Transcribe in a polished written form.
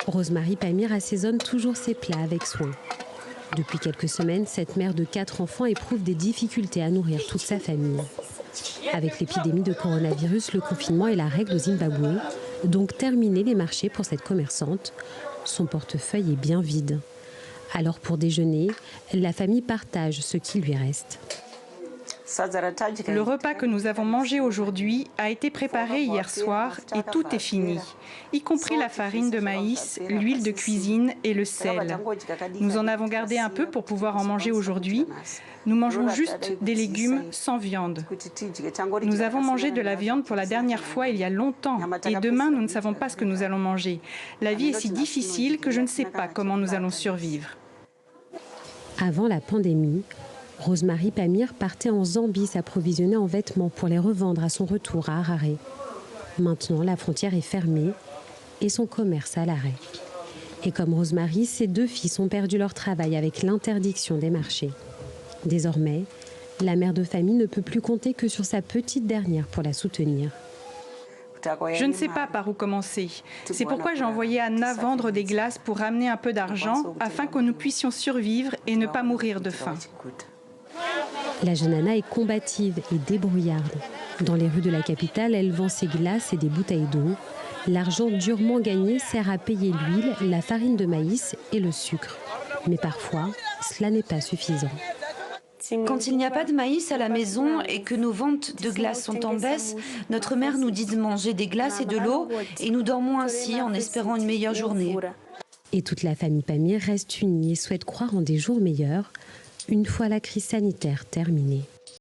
Rosemarie Pamir assaisonne toujours ses plats avec soin. Depuis quelques semaines, cette mère de 4 enfants éprouve des difficultés à nourrir toute sa famille. Avec l'épidémie de coronavirus, le confinement est la règle au Zimbabwe. Donc terminer les marchés pour cette commerçante. Son portefeuille est bien vide. Alors pour déjeuner, la famille partage ce qui lui reste. Le repas que nous avons mangé aujourd'hui a été préparé hier soir et tout est fini, y compris la farine de maïs, l'huile de cuisine et le sel. Nous en avons gardé un peu pour pouvoir en manger aujourd'hui. Nous mangeons juste des légumes sans viande. Nous avons mangé de la viande pour la dernière fois il y a longtemps et demain nous ne savons pas ce que nous allons manger. La vie est si difficile que je ne sais pas comment nous allons survivre. Avant la pandémie, Rosemarie Pamir partait en Zambie s'approvisionner en vêtements pour les revendre à son retour à Harare. Maintenant, la frontière est fermée et son commerce à l'arrêt. Et comme Rosemarie, ses 2 fils ont perdu leur travail avec l'interdiction des marchés. Désormais, la mère de famille ne peut plus compter que sur sa petite dernière pour la soutenir. Je ne sais pas par où commencer. C'est pourquoi j'ai envoyé Anna vendre des glaces pour ramener un peu d'argent afin que nous puissions survivre et ne pas mourir de faim. La jeune Anna est combative et débrouillarde. Dans les rues de la capitale, elle vend ses glaces et des bouteilles d'eau. L'argent durement gagné sert à payer l'huile, la farine de maïs et le sucre. Mais parfois, cela n'est pas suffisant. Quand il n'y a pas de maïs à la maison et que nos ventes de glace sont en baisse, notre mère nous dit de manger des glaces et de l'eau et nous dormons ainsi en espérant une meilleure journée. Et toute la famille Pamir reste unie et souhaite croire en des jours meilleurs, une fois la crise sanitaire terminée.